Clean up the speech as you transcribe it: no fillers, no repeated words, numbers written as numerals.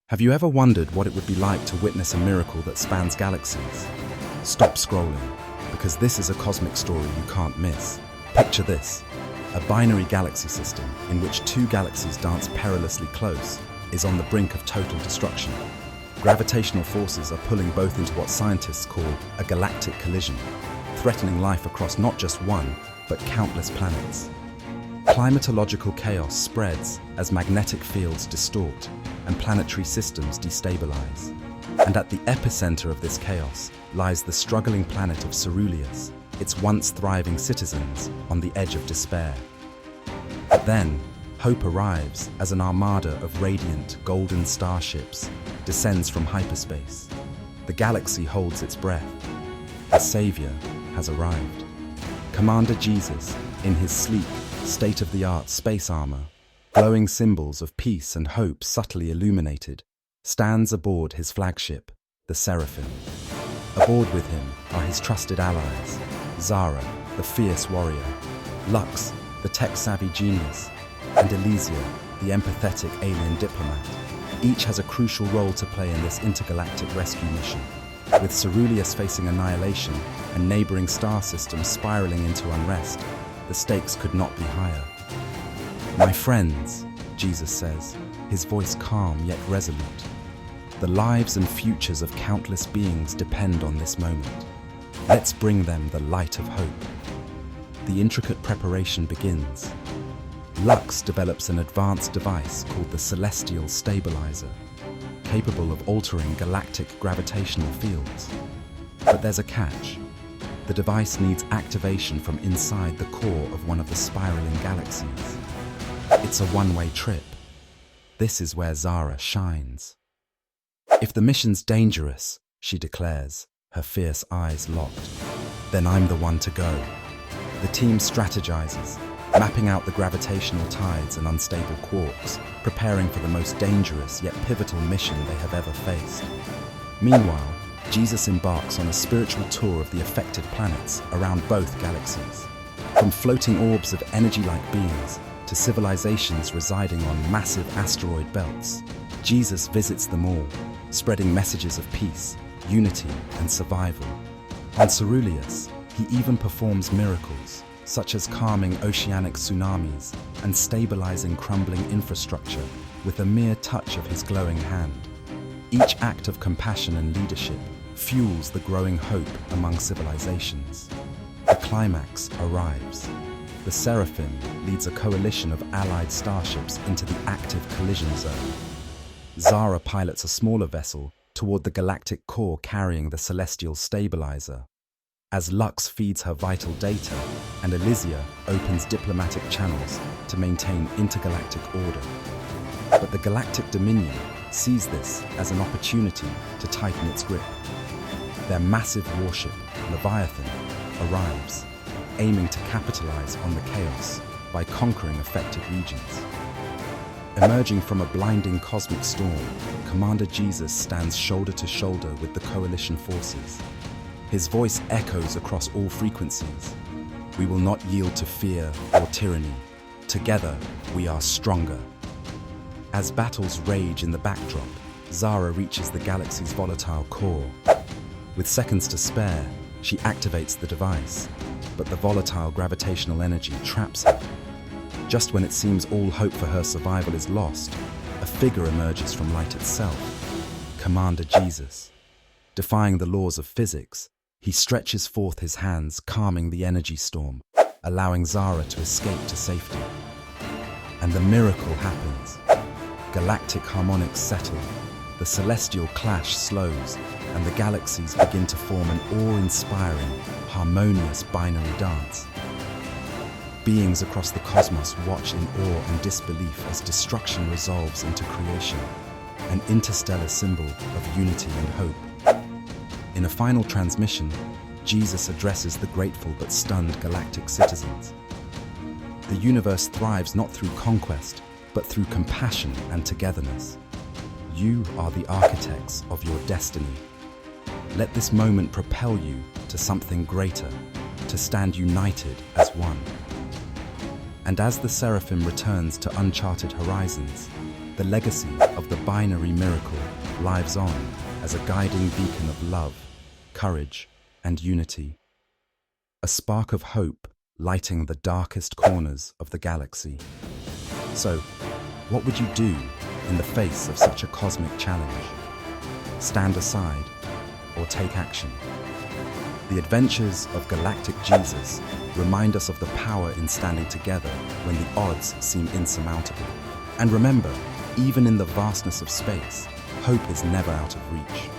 Have you ever wondered what it would be like to witness a miracle that spans galaxies? Stop scrolling, because this is a cosmic story you can't miss. Picture this: a binary galaxy system in which two galaxies dance perilously close is on the brink of total destruction. Gravitational forces are pulling both into what scientists call a galactic collision, threatening life across not just one, but countless planets. Climatological chaos spreads as magnetic fields distort and planetary systems destabilize. And at the epicenter of this chaos lies the struggling planet of Ceruleas, its once thriving citizens on the edge of despair. But then, hope arrives as an armada of radiant, golden starships descends from hyperspace. The galaxy holds its breath. The Savior has arrived. Commander Jesus, in his sleek, state-of-the-art space armor, glowing symbols of peace and hope subtly illuminated, stands aboard his flagship, the Seraphim. Aboard with him are his trusted allies: Zara, the fierce warrior; Lux, the tech-savvy genius; and Elysia, the empathetic alien diplomat. Each has a crucial role to play in this intergalactic rescue mission. With Ceruleas facing annihilation and neighboring star systems spiraling into unrest, the stakes could not be higher. "My friends," Jesus says, his voice calm yet resolute, "the lives and futures of countless beings depend on this moment. Let's bring them the light of hope." The intricate preparation begins. Lux develops an advanced device called the Celestial Stabilizer, capable of altering galactic gravitational fields. But there's a catch. The device needs activation from inside the core of one of the spiraling galaxies. It's a one-way trip. This is where Zara shines. "If the mission's dangerous," she declares, her fierce eyes locked, "then I'm the one to go." The team strategizes, mapping out the gravitational tides and unstable quarks, preparing for the most dangerous yet pivotal mission they have ever faced. Meanwhile, Jesus embarks on a spiritual tour of the affected planets around both galaxies. From floating orbs of energy-like beings to civilizations residing on massive asteroid belts, Jesus visits them all, spreading messages of peace, unity, and survival. On Ceruleas, he even performs miracles, such as calming oceanic tsunamis and stabilizing crumbling infrastructure with a mere touch of his glowing hand. Each act of compassion and leadership fuels the growing hope among civilizations. The climax arrives. The Seraphim leads a coalition of allied starships into the active collision zone. Zara pilots a smaller vessel toward the galactic core carrying the Celestial Stabilizer, as Lux feeds her vital data and Elysia opens diplomatic channels to maintain intergalactic order. But the Galactic Dominion sees this as an opportunity to tighten its grip. Their massive warship, Leviathan, arrives, aiming to capitalize on the chaos by conquering affected regions. Emerging from a blinding cosmic storm, Commander Jesus stands shoulder to shoulder with the coalition forces. His voice echoes across all frequencies. "We will not yield to fear or tyranny. Together, we are stronger." As battles rage in the backdrop, Zara reaches the galaxy's volatile core. With seconds to spare, she activates the device, but the volatile gravitational energy traps her. Just when it seems all hope for her survival is lost, a figure emerges from light itself: Commander Jesus. Defying the laws of physics, he stretches forth his hands, calming the energy storm, allowing Zara to escape to safety. And the miracle happens. Galactic harmonics settle, the celestial clash slows, and the galaxies begin to form an awe-inspiring, harmonious binary dance. Beings across the cosmos watch in awe and disbelief as destruction resolves into creation, an interstellar symbol of unity and hope. In a final transmission, Jesus addresses the grateful but stunned galactic citizens. The universe thrives not through conquest, but through compassion and togetherness. You are the architects of your destiny. Let this moment propel you to something greater, to stand united as one. And as the Seraphim returns to uncharted horizons, The legacy of the binary miracle lives on as a guiding beacon of love, courage, and unity. A spark of hope lighting the darkest corners of the galaxy. So, what would you do in the face of such a cosmic challenge? Stand aside or take action? The adventures of Galactic Jesus remind us of the power in standing together when the odds seem insurmountable. And remember, even in the vastness of space, hope is never out of reach.